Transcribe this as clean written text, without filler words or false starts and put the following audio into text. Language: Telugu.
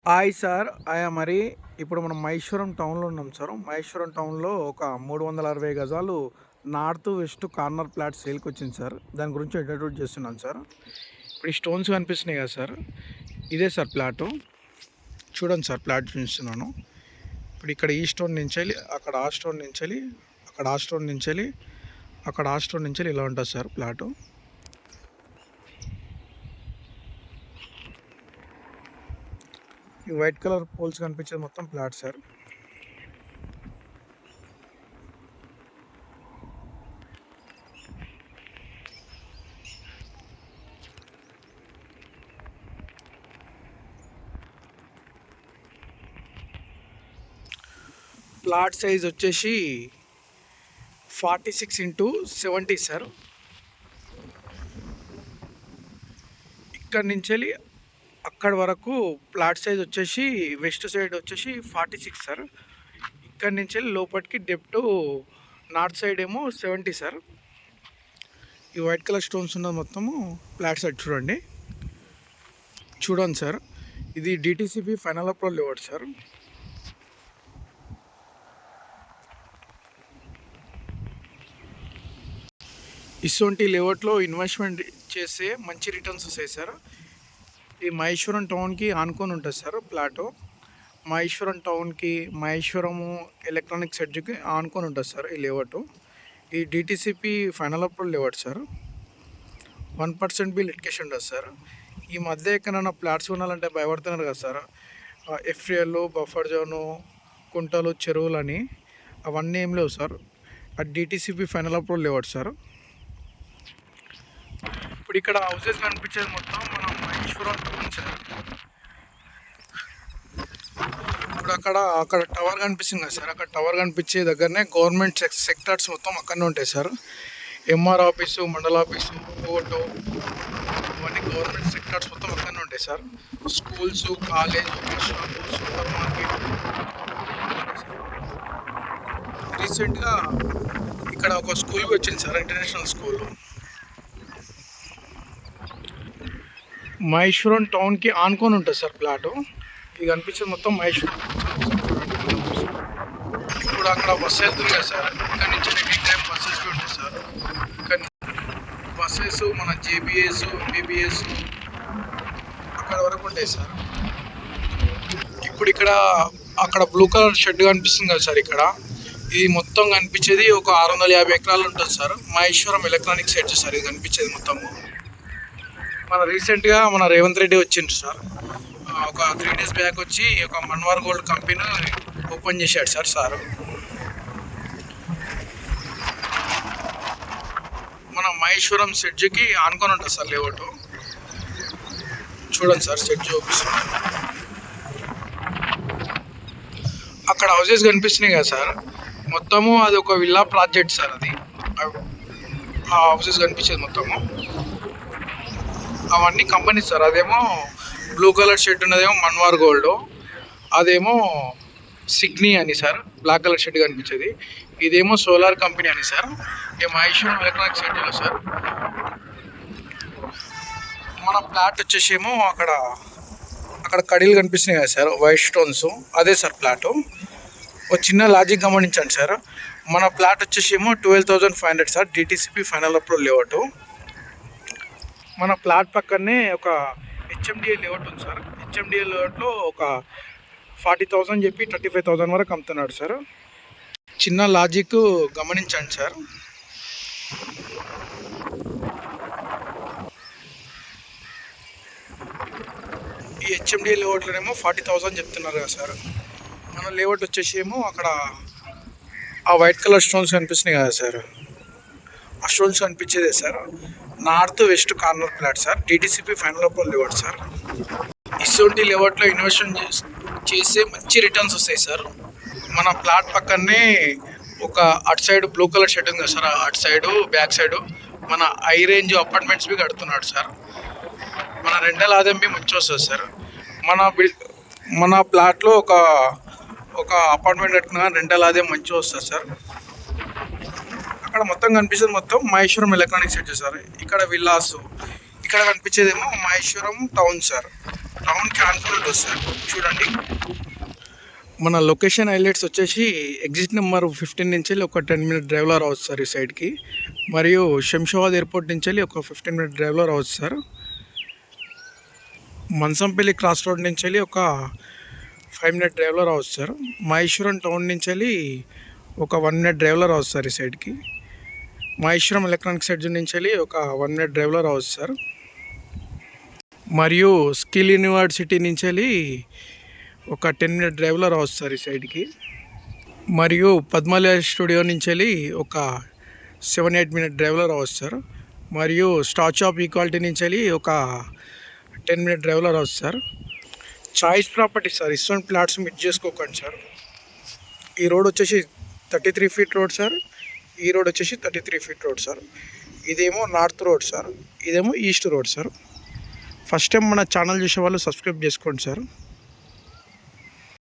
Hi sir. మరి ఇప్పుడు మనం మహేశ్వరం టౌన్‌లో ఉన్నాం సార్. మహేశ్వరం టౌన్‌లో ఒక 360 గజాలు నార్త్, వెస్ట్ కార్నర్ ప్లాట్ సేల్‌కొచ్చింది సార్. దాని గురించి ఇంట్రడ్యూస్ చేస్తున్నాను సార్. ఇప్పుడు ఈ స్టోన్స్ కనిపిస్తున్నాయి కదా సార్, ఇదే సార్ ప్లాటు. చూడండి సార్, ప్లాట్ చూపిస్తున్నాను. ఇప్పుడు ఇక్కడ ఈ స్టోన్ నుంచెళ్ళి అక్కడ ఆ స్టోన్ నుంచెళ్ళి అక్కడ ఆ స్టోన్ నుంచెళ్ళి అక్కడ ఆ స్టోన్ నుంచెళ్ళి ఇలా ఉంటుంది సార్ ప్లాటు. ఈ వైట్ కలర్ పోల్స్ కనిపించేది మొత్తం ప్లాట్ సార్. ప్లాట్ సైజ్ వచ్చేసి 46x70 సార్. ఇక్కడ నుంచి వెళ్ళి అక్కడ వరకు ప్లాట్ సైజ్ వచ్చేసి వెస్ట్ సైడ్ వచ్చేసి 46 సార్. ఇక్కడ నుంచి వెళ్ళి లోపలికి డెప్త్ నార్త్ సైడ్ ఏమో 70 సార్. ఈ వైట్ కలర్ స్టోన్స్ ఉన్నది మొత్తము ప్లాట్ సైడ్ చూడండి సార్. ఇది DTCP final approval layout sir. ఇటువంటి లేఅవుట్లో ఇన్వెస్ట్మెంట్ చేస్తే మంచి రిటర్న్స్ వస్తాయి సార్. ఈ మహేశ్వరం టౌన్కి ఆనుకొని ఉంటుంది సార్ ప్లాటు. మహేశ్వరం టౌన్కి, మహేశ్వరము ఎలక్ట్రానిక్స్ ఎడ్జ్కి ఆనుకొని ఉంటుంది సార్ ఈ లేఅవుట్. ఈ DTCP final approval layout sir. 1% bill education ఉంటుంది సార్. ఈ మధ్య ఎక్కడైనా ప్లాట్స్ కొనాలంటే భయపడుతున్నారు కదా సార్. ఎఫ్రియల్, బఫర్ జోను, కుంటలు, చెరువులు అని అవన్నీ ఏం లేవు సార్. ఆ DTCP final approval layout sir. ఇప్పుడు ఇక్కడ హౌసెస్ కనిపించేది మొత్తం మన మహేశ్వరం టౌన్ సార్. ఇప్పుడు అక్కడ టవర్ కనిపిస్తుంది కదా సార్. అక్కడ టవర్ కనిపించే దగ్గరనే గవర్నమెంట్ సెక్టార్స్ మొత్తం అక్కడనే ఉంటాయి సార్. ఎంఆర్ ఆఫీసు, మండల ఆఫీసు, కోర్టు, ఇవన్నీ గవర్నమెంట్ సెక్టార్స్ మొత్తం అక్కడనే ఉంటాయి sir. Schools, college, shop, super market. రీసెంట్గా ఇక్కడ ఒక స్కూల్కి వచ్చింది సార్, ఇంటర్నేషనల్ స్కూల్. మహేశ్వరం టౌన్కి ఆనుకొని ఉంటుంది సార్ ప్లాటు. ఇది కనిపించేది మొత్తం మహేశ్వరం. ఇప్పుడు అక్కడ బస్సు వెళ్తుంది కదా సార్. ఇక్కడ నుంచి ఎనీ టైం బస్సెస్ ఉంటాయి సార్. ఇక్కడ బస్సెస్ మన జేబీఎస్, ఎంబీబీఎస్ అక్కడ వరకు ఉంటాయి సార్. ఇప్పుడు అక్కడ బ్లూ కలర్ షెడ్ కనిపిస్తుంది కదా సార్. ఇక్కడ ఇది మొత్తం కనిపించేది ఒక 650 ఎకరాలు ఉంటుంది sir. Maheshwaram electronics edge sir ఇది కనిపించేది మొత్తము. రీసెంట్గా మన రేవంత్ రెడ్డి వచ్చిండు సార్. ఒక 3 days బ్యాక్ వచ్చి ఒక మన్వార్ గోల్డ్ కంపెనీ ఓపెన్ చేశాడు సార్. మన మహేశ్వరం సెడ్జ్కి ఆనుకొని ఉంటుంది సార్ లేఅవుట్. చూడండి సార్, సెడ్జ్ చూపిస్తుంది. అక్కడ హౌసెస్ కనిపిస్తున్నాయి కదా సార్. మొత్తము అది ఒక విల్లా ప్రాజెక్ట్ సార్. అది ఆ హౌసెస్ కనిపించేది మొత్తము అవన్నీ కంపెనీ సార్. అదేమో బ్లూ కలర్ షెడ్ ఉన్నదేమో మన్వార్ గోల్డ్, అదేమో సిగ్నీ అని సార్. బ్లాక్ కలర్ షెడ్ కనిపించేది ఇదేమో సోలార్ కంపెనీ అని సార్. ఈ మహేశ్వరం ఎలక్ట్రానిక్స్ షెడ్లో సార్. మన ప్లాట్ వచ్చేసేమో అక్కడ కడీలు కనిపిస్తున్నాయి కదా సార్, వైట్ స్టోన్స్, అదే సార్ ప్లాటు. ఒక చిన్న లాజిక్ గమనించండి సార్. మన ప్లాట్ వచ్చేసేమో 12,500 sir. DTCP final approval layout. మన ప్లాట్ పక్కనే ఒక హెచ్ఎండిఏ లేఅవుట్ ఉంది సార్. హెచ్ఎండిఏ లేఅవుట్లో ఒక 40,000 చెప్పి 35,000 వరకు అమ్ముతున్నాడు సార్. చిన్న లాజిక్ గమనించండి సార్. ఈ హెచ్ఎండిఏ లేఅవుట్లోనేమో 40,000 చెప్తున్నారు కదా సార్. మన లేఅవుట్ వచ్చేసి ఏమో అక్కడ ఆ వైట్ కలర్ స్టోన్స్ కనిపిస్తున్నాయి కదా సార్. ఆ స్టోన్స్ కనిపించేదే sir. North west corner plot sir. DTCP final approval layout sir. ఇటువంటి లేఅవుట్లో ఇన్వెస్ట్మెంట్ చేస్తే మంచి రిటర్న్స్ వస్తాయి సార్. మన ప్లాట్ పక్కనే ఒక అటు సైడ్ బ్లూ కలర్ షెడ్ ఉంది కదా సార్. అటు సైడు బ్యాక్ సైడు మన హై రేంజ్ అపార్ట్మెంట్స్ బి కడుతున్నాడు సార్. మన రెంటల్ ఆదాయం బి మంచి వస్తుంది సార్. మన ప్లాట్లో ఒక అపార్ట్మెంట్ కట్టుకున్న రెంటల్ ఆదాయం మంచిగా వస్తుంది సార్. అక్కడ మొత్తం కనిపించేది మొత్తం మహేశ్వరం ఎలక్ట్రానిక్స్ ఎడ్జ్ సార్. ఇక్కడ విల్లాస్, ఇక్కడ కనిపించేదేమో మహేశ్వరం టౌన్ సార్. టౌన్కి ఆనుకుని ఉంటుంది సార్. చూడండి, మన లొకేషన్ హైలైట్స్ వచ్చేసి ఎగ్జిట్ నెంబర్ 15 నుంచి ఒక 10 మినిట్ డ్రైవ్లో రావచ్చు సార్ ఈ సైడ్కి. మరియు శంషాబాద్ ఎయిర్పోర్ట్ నుంచి ఒక 15 మినిట్ డ్రైవ్లో రావచ్చు సార్. మంచంపల్లి క్రాస్ రోడ్ నుంచి ఒక 5 మినిట్ డ్రైవ్లో రావచ్చు సార్. మహేశ్వరం టౌన్ నుంచి ఒక 1 మినిట్ డ్రైవ్లో రావచ్చు సార్ ఈ సైడ్కి. మహేశ్వరం ఎలక్ట్రానిక్ సైడ్ నుంచి ఒక 1 మినిట్ డ్రైవ్లో రావచ్చు సార్. మరియు స్కిల్ యూనివర్సిటీ నుంచి ఒక 10 మినిట్ డ్రైవ్లో రావచ్చు సార్ ఈ సైడ్కి. మరియు పద్మాలయ స్టూడియో నుంచి ఒక 7-8 మినిట్ డ్రైవ్లో రావచ్చు సార్. మరియు స్టాచ్యూ ఆఫ్ ఈక్వాలిటీ నుంచి ఒక 10 మినిట్ డ్రైవ్లో రావచ్చు సార్. చాయిస్ ప్రాపర్టీ సార్, ఇటువంటి ప్లాట్స్ మిస్ చేసుకోకండి సార్. ఈ రోడ్ వచ్చేసి 33 ఫీట్ రోడ్ సార్. ఈ రోడ్ వచ్చేసి 33 ఫీట్ రోడ్ సార్. ఇదేమో నార్త్ రోడ్ సార్, ఇదేమో east road sir. First time మన ఛానల్ చూసే వాళ్ళు సబ్స్క్రైబ్ చేసుకోండి సార్.